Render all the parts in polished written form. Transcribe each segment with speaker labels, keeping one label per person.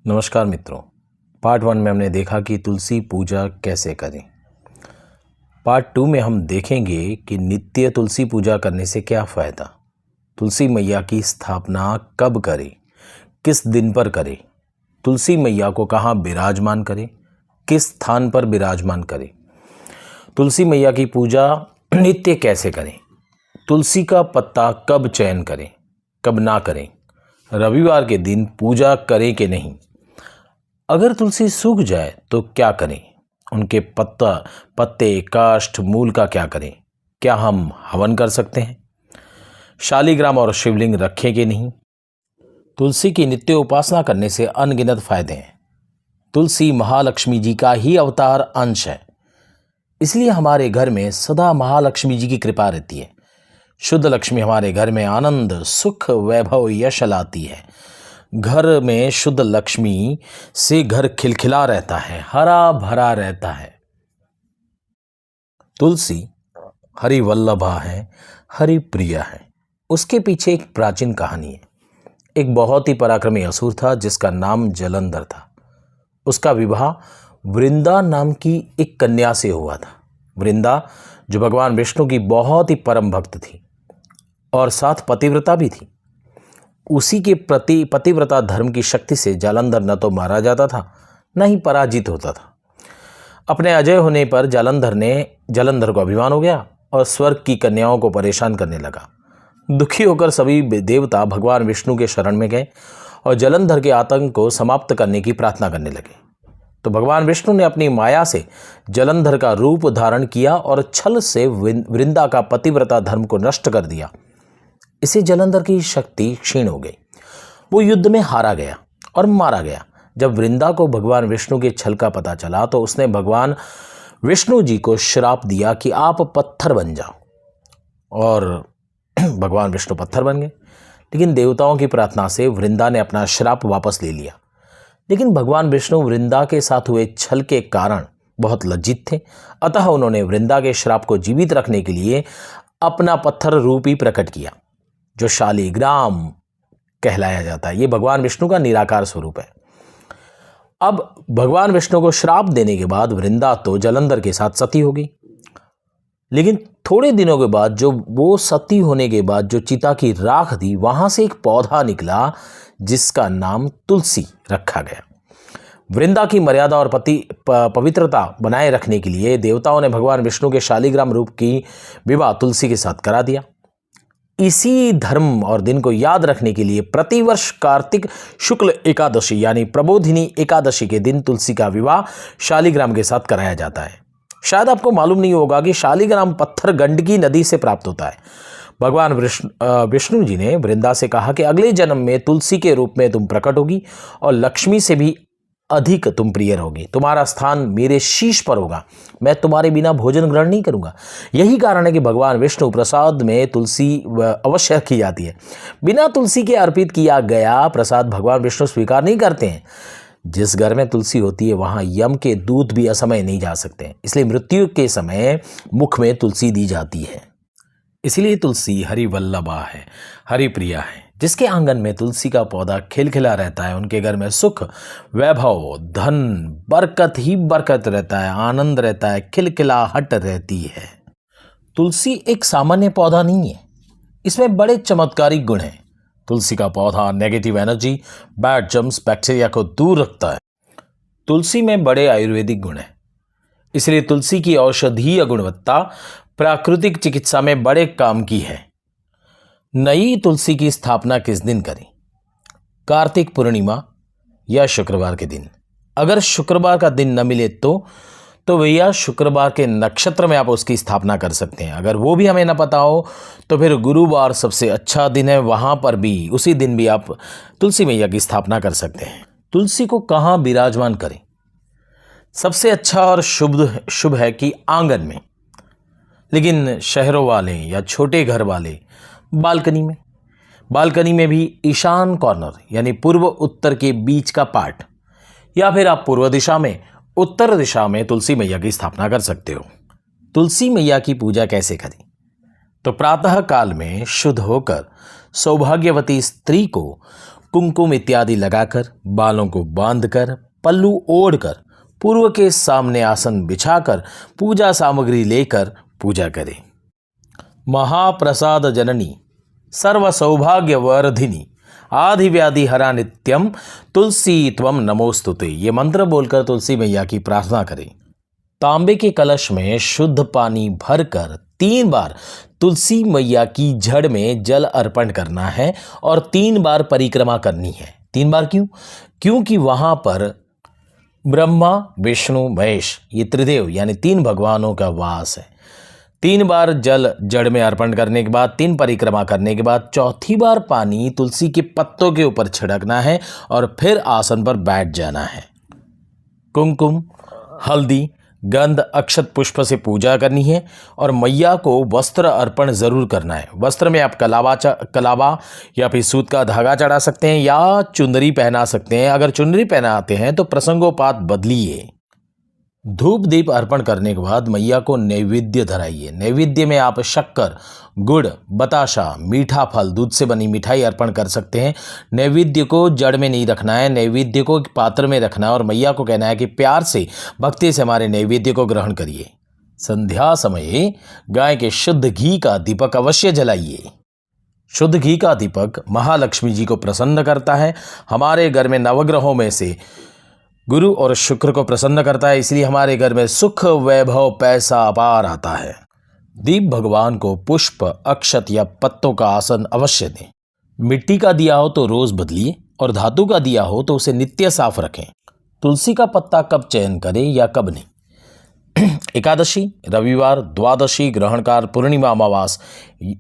Speaker 1: नमस्कार मित्रों। पार्ट 1 में हमने देखा कि तुलसी पूजा कैसे करें। पार्ट 2 में हम देखेंगे कि नित्य तुलसी पूजा करने से क्या फ़ायदा, तुलसी मैया की स्थापना कब करें, किस दिन पर करें, तुलसी मैया को कहाँ विराजमान करें, किस स्थान पर विराजमान करें, तुलसी मैया की पूजा नित्य कैसे करें, तुलसी का पत्ता कब चयन करें, कब ना करें, रविवार के दिन पूजा करें कि नहीं, अगर तुलसी सूख जाए तो क्या करें, उनके पत्ते काष्ठ मूल का क्या करें, क्या हम हवन कर सकते हैं, शालिग्राम और शिवलिंग रखें कि नहीं। तुलसी की नित्य उपासना करने से अनगिनत फायदे हैं। तुलसी महालक्ष्मी जी का ही अवतार अंश है, इसलिए हमारे घर में सदा महालक्ष्मी जी की कृपा रहती है। शुद्ध लक्ष्मी हमारे घर में आनंद, सुख, वैभव, यश लाती है। घर में शुद्ध लक्ष्मी से घर खिलखिला रहता है, हरा भरा रहता है। तुलसी हरि वल्लभा है, हरि प्रिया है। उसके पीछे एक प्राचीन कहानी है। एक बहुत ही पराक्रमी असुर था जिसका नाम जलंधर था। उसका विवाह वृंदा नाम की एक कन्या से हुआ था। वृंदा जो भगवान विष्णु की बहुत ही परम भक्त थी और साथ पतिव्रता भी थी। उसी के प्रति पतिव्रता धर्म की शक्ति से जालंधर न तो मारा जाता था, न ही पराजित होता था। अपने अजय होने पर जालंधर को अभिमान हो गया और स्वर्ग की कन्याओं को परेशान करने लगा। दुखी होकर सभी देवता भगवान विष्णु के शरण में गए और जालंधर के आतंक को समाप्त करने की प्रार्थना करने लगे। तो भगवान विष्णु ने अपनी माया से जालंधर का रूप धारण किया और छल से वृंदा का पतिव्रता धर्म को नष्ट कर दिया। इससे जालंधर की शक्ति क्षीण हो गई। वो युद्ध में हारा गया और मारा गया। जब वृंदा को भगवान विष्णु के छल का पता चला तो उसने भगवान विष्णु जी को श्राप दिया कि आप पत्थर बन जाओ, और भगवान विष्णु पत्थर बन गए। लेकिन देवताओं की प्रार्थना से वृंदा ने अपना श्राप वापस ले लिया। लेकिन भगवान विष्णु वृंदा के साथ हुए छल के कारण बहुत लज्जित थे, अतः उन्होंने वृंदा के श्राप को जीवित रखने के लिए अपना पत्थर रूप ही प्रकट किया, जो शालिग्राम कहलाया जाता है। ये भगवान विष्णु का निराकार स्वरूप है। अब भगवान विष्णु को श्राप देने के बाद वृंदा तो जालंधर के साथ सती हो गई। लेकिन थोड़े दिनों के बाद वो सती होने के बाद जो चिता की राख थी, वहां से एक पौधा निकला जिसका नाम तुलसी रखा गया। वृंदा की मर्यादा और पवित्रता बनाए रखने के लिए देवताओं ने भगवान विष्णु के शालिग्राम रूप की विवाह तुलसी के साथ करा दिया। इसी धर्म और दिन को याद रखने के लिए प्रतिवर्ष कार्तिक शुक्ल एकादशी यानी प्रबोधिनी एकादशी के दिन तुलसी का विवाह शालिग्राम के साथ कराया जाता है। शायद आपको मालूम नहीं होगा कि शालिग्राम पत्थर गंडकी नदी से प्राप्त होता है। भगवान विष्णु जी ने वृंदा से कहा कि अगले जन्म में तुलसी के रूप में तुम प्रकट होगी और लक्ष्मी से भी अधिक तुम प्रिय रहोगी। तुम्हारा स्थान मेरे शीश पर होगा। मैं तुम्हारे बिना भोजन ग्रहण नहीं करूंगा। यही कारण है कि भगवान विष्णु प्रसाद में तुलसी अवश्य रखी जाती है। बिना तुलसी के अर्पित किया गया प्रसाद भगवान विष्णु स्वीकार नहीं करते हैं। जिस घर में तुलसी होती है वहां यम के दूत भी असमय नहीं जा सकते, इसलिए मृत्यु के समय मुख में तुलसी दी जाती है। इसलिए तुलसी हरि वल्लभा है, हरि प्रिया है। जिसके आंगन में तुलसी का पौधा खिलखिला रहता है, उनके घर में सुख, वैभव, धन, बरकत ही बरकत रहता है, आनंद रहता है, खिलखिलाहट रहती है। तुलसी एक सामान्य पौधा नहीं है, इसमें बड़े चमत्कारिक गुण हैं। तुलसी का पौधा negative energy, bad germs, bacteria को दूर रखता है। तुलसी में बड़े आयुर्वेदिक गुण हैं, इसलिए तुलसी की औषधीय गुणवत्ता प्राकृतिक चिकित्सा में बड़े काम की है। नई तुलसी की स्थापना किस दिन करें? कार्तिक पूर्णिमा या शुक्रवार के दिन। अगर शुक्रवार का दिन न मिले तो भैया शुक्रवार के नक्षत्र में आप उसकी स्थापना कर सकते हैं। अगर वो भी हमें न पता हो तो फिर गुरुवार सबसे अच्छा दिन है, वहां पर भी उसी दिन भी आप तुलसी मैया की स्थापना कर सकते हैं। तुलसी को कहाँ विराजमान करें? सबसे अच्छा और शुभ है कि आंगन में, लेकिन शहरों वाले या छोटे घर वाले बालकनी में भी ईशान कॉर्नर यानी पूर्व उत्तर के बीच का पार्ट, या फिर आप पूर्व दिशा में, उत्तर दिशा में तुलसी मैया की स्थापना कर सकते हो। तुलसी मैया की पूजा कैसे करें? तो प्रातः काल में शुद्ध होकर सौभाग्यवती स्त्री को कुमकुम इत्यादि लगाकर, बालों को बांधकर, पल्लू ओढ़कर, पूर्व के सामने आसन बिछाकर, पूजा सामग्री लेकर पूजा करें। महाप्रसाद जननी सर्व सौभाग्य वर्धिनी आदि व्याधि हरा नित्यम तुलसी त्वम नमोस्तुते, ये मंत्र बोलकर तुलसी मैया की प्रार्थना करें। तांबे के कलश में शुद्ध पानी भरकर 3 बार तुलसी मैया की जड़ में जल अर्पण करना है और 3 बार परिक्रमा करनी है। 3 बार क्यों? क्योंकि वहां पर ब्रह्मा, विष्णु, महेश, ये त्रिदेव यानी 3 भगवानों का वास है। 3 बार जल जड़ में अर्पण करने के बाद, 3 परिक्रमा करने के बाद, चौथी बार पानी तुलसी के पत्तों के ऊपर छिड़कना है और फिर आसन पर बैठ जाना है। कुमकुम, हल्दी, गंध, अक्षत पुष्प से पूजा करनी है और मैया को वस्त्र अर्पण जरूर करना है। वस्त्र में आप कलावा या फिर सूत का धागा चढ़ा सकते हैं या चुनरी पहना सकते हैं। अगर चुनरी पहनाते हैं तो प्रसंगोपात बदलिए। धूप दीप अर्पण करने के बाद मैया को नैवेद्य धराइए। नैवेद्य में आप शक्कर, गुड़, बताशा, मीठा फल, दूध से बनी मिठाई अर्पण कर सकते हैं। नैवेद्य को जड़ में नहीं रखना है, नैवेद्य को एक पात्र में रखना है और मैया को कहना है कि प्यार से, भक्ति से हमारे नैवेद्य को ग्रहण करिए। संध्या समय गाय के शुद्ध घी का दीपक अवश्य जलाइए। शुद्ध घी का दीपक महालक्ष्मी जी को प्रसन्न करता है। हमारे घर में नवग्रहों में से गुरु और शुक्र को प्रसन्न करता है, इसलिए हमारे घर में सुख, वैभव, पैसा अपार आता है। दीप भगवान को पुष्प, अक्षत या पत्तों का आसन अवश्य दें। मिट्टी का दिया हो तो रोज बदलिए और धातु का दिया हो तो उसे नित्य साफ रखें। तुलसी का पत्ता कब चयन करें या कब नहीं? एकादशी, रविवार, द्वादशी, ग्रहणकार, पूर्णिमा, अमावास,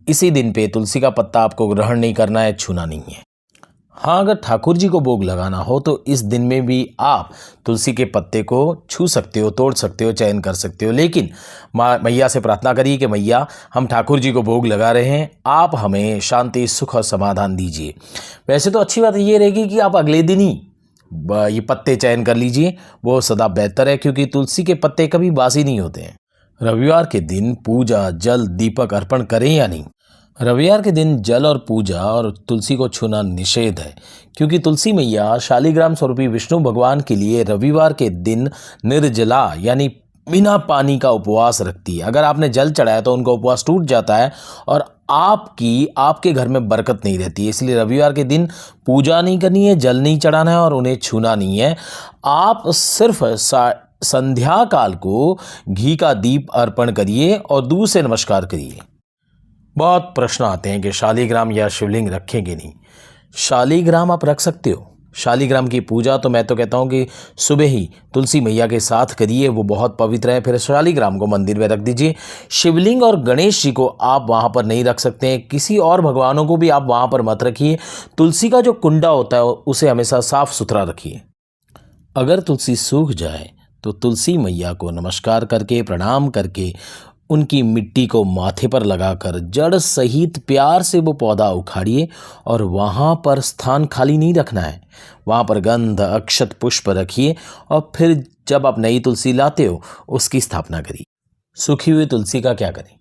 Speaker 1: इसी दिन पे तुलसी का पत्ता आपको ग्रहण नहीं करना है, छूना नहीं है। हाँ, अगर ठाकुर जी को भोग लगाना हो तो इस दिन में भी आप तुलसी के पत्ते को छू सकते हो, तोड़ सकते हो, चयन कर सकते हो, लेकिन मैया से प्रार्थना करिए कि मैया, हम ठाकुर जी को भोग लगा रहे हैं, आप हमें शांति, सुख और समाधान दीजिए। वैसे तो अच्छी बात ये रहेगी कि आप अगले दिन ही ये पत्ते चयन कर लीजिए, वो सदा बेहतर है, क्योंकि तुलसी के पत्ते कभी बासी नहीं होते हैं। रविवार के दिन पूजा, जल, दीपक अर्पण करें या नहीं? रविवार के दिन जल और पूजा और तुलसी को छूना निषेध है, क्योंकि तुलसी मैया शालिग्राम स्वरूपी विष्णु भगवान के लिए रविवार के दिन निर्जला यानी बिना पानी का उपवास रखती है। अगर आपने जल चढ़ाया तो उनका उपवास टूट जाता है और आपके घर में बरकत नहीं रहती है। इसलिए रविवार के दिन पूजा नहीं करनी है, जल नहीं चढ़ाना है और उन्हें छूना नहीं है। आप सिर्फ संध्या काल को घी का दीप अर्पण करिए और दूध से नमस्कार करिए। बहुत प्रश्न आते हैं कि शालिग्राम या शिवलिंग रखेंगे नहीं। शालिग्राम आप रख सकते हो। शालिग्राम की पूजा तो मैं तो कहता हूँ कि सुबह ही तुलसी मैया के साथ करिए, वो बहुत पवित्र है। फिर शालिग्राम को मंदिर में रख दीजिए। शिवलिंग और गणेश जी को आप वहाँ पर नहीं रख सकते हैं। किसी और भगवानों को भी आप वहाँ पर मत रखिए। तुलसी का जो कुंडा होता है उसे हमेशा साफ सुथरा रखिए। अगर तुलसी सूख जाए तो तुलसी मैया को नमस्कार करके, प्रणाम करके, उनकी मिट्टी को माथे पर लगाकर जड़ सहित प्यार से वो पौधा उखाड़िए और वहाँ पर स्थान खाली नहीं रखना है। वहाँ पर गंध, अक्षत, पुष्प रखिए और फिर जब आप नई तुलसी लाते हो उसकी स्थापना करिए। सूखी हुई तुलसी का क्या करें?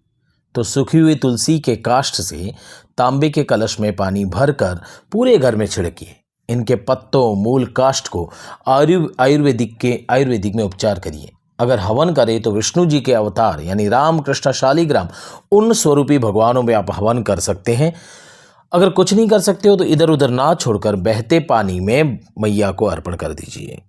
Speaker 1: तो सूखी हुई तुलसी के काष्ठ से तांबे के कलश में पानी भरकर पूरे घर में छिड़किए। इनके पत्तों, मूल, काष्ठ को आयुर्वेदिक में उपचार करिए। अगर हवन करें तो विष्णु जी के अवतार यानी राम, कृष्ण, शालिग्राम, उन स्वरूपी भगवानों में आप हवन कर सकते हैं। अगर कुछ नहीं कर सकते हो तो इधर उधर ना छोड़कर बहते पानी में मैया को अर्पण कर दीजिए।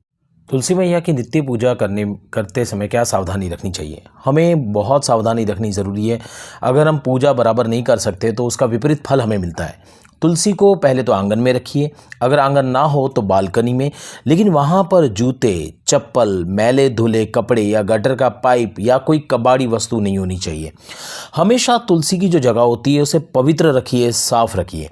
Speaker 1: तुलसी मैया की नित्य पूजा करते समय क्या सावधानी रखनी चाहिए? हमें बहुत सावधानी रखनी ज़रूरी है। अगर हम पूजा बराबर नहीं कर सकते तो उसका विपरीत फल हमें मिलता है। तुलसी को पहले तो आंगन में रखिए, अगर आंगन ना हो तो बालकनी में, लेकिन वहाँ पर जूते, चप्पल, मैले धुले कपड़े या गटर का पाइप या कोई कबाड़ी वस्तु नहीं होनी चाहिए। हमेशा तुलसी की जो जगह होती है उसे पवित्र रखिए, साफ रखिए।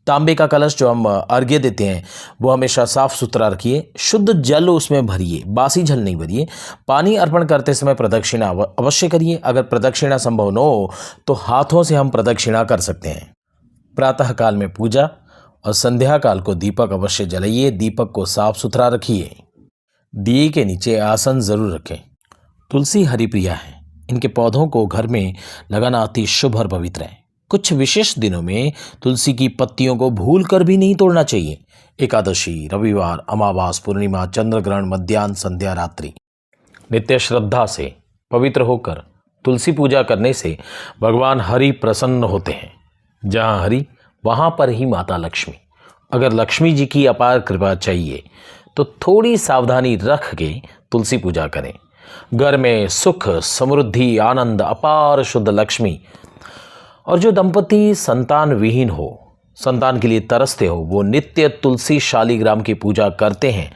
Speaker 1: तांबे का कलश जो हम अर्घ्य देते हैं वो हमेशा साफ सुथरा रखिए। शुद्ध जल उसमें भरिए, बासी जल नहीं भरिए। पानी अर्पण करते समय प्रदक्षिणा अवश्य करिए। अगर प्रदक्षिणा संभव न हो तो हाथों से हम प्रदक्षिणा कर सकते हैं। प्रातः काल में पूजा और संध्या काल को दीपक अवश्य जलाइए। दीपक को साफ सुथरा रखिए। दिए के नीचे आसन जरूर रखें। तुलसी हरिप्रिया है, इनके पौधों को घर में लगाना अति शुभ और पवित्र है। कुछ विशेष दिनों में तुलसी की पत्तियों को भूल कर भी नहीं तोड़ना चाहिए। एकादशी, रविवार, अमावास, पूर्णिमा, चंद्र ग्रहण, मध्याह्न, संध्या, रात्रि नित्य श्रद्धा से पवित्र होकर तुलसी पूजा करने से भगवान हरि प्रसन्न होते हैं। जहाँ हरि वहाँ पर ही माता लक्ष्मी। अगर लक्ष्मी जी की अपार कृपा चाहिए तो थोड़ी सावधानी रख के तुलसी पूजा करें। घर में सुख, समृद्धि, आनंद, अपार शुद्ध लक्ष्मी। और जो दंपति संतान विहीन हो, संतान के लिए तरसते हो, वो नित्य तुलसी शालिग्राम की पूजा करते हैं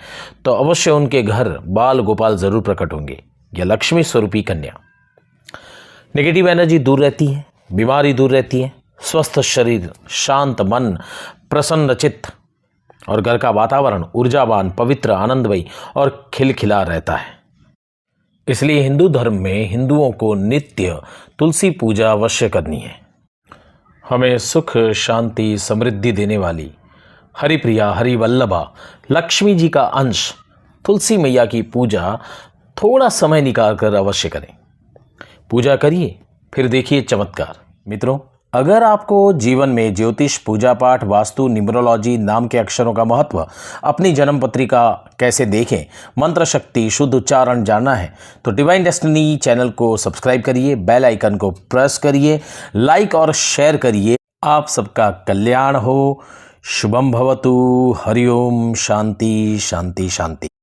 Speaker 1: तो अवश्य उनके घर बाल गोपाल जरूर प्रकट होंगे। यह लक्ष्मी स्वरूपी कन्या। नेगेटिव एनर्जी दूर रहती है, बीमारी दूर रहती है, स्वस्थ शरीर, शांत मन, प्रसन्न चित्त और घर का वातावरण ऊर्जावान, पवित्र, आनंदमयी और खिलखिला रहता है। इसलिए हिंदू धर्म में हिंदुओं को नित्य तुलसी पूजा अवश्य करनी है। हमें सुख, शांति, समृद्धि देने वाली हरिप्रिया, हरिवल्लभा लक्ष्मी जी का अंश तुलसी मैया की पूजा थोड़ा समय निकाल कर अवश्य करें। पूजा करिए, फिर देखिए चमत्कार। मित्रों, अगर आपको जीवन में ज्योतिष, पूजा पाठ, वास्तु, न्यूमरोलॉजी, नाम के अक्षरों का महत्व, अपनी जन्म पत्रिका कैसे देखें, मंत्र शक्ति, शुद्ध उच्चारण जानना है तो डिवाइन डेस्टिनी चैनल को सब्सक्राइब करिए, बेल आइकन को प्रेस करिए, लाइक और शेयर करिए। आप सबका कल्याण हो। शुभम भवतु। हरिओम। शांति शांति शांति।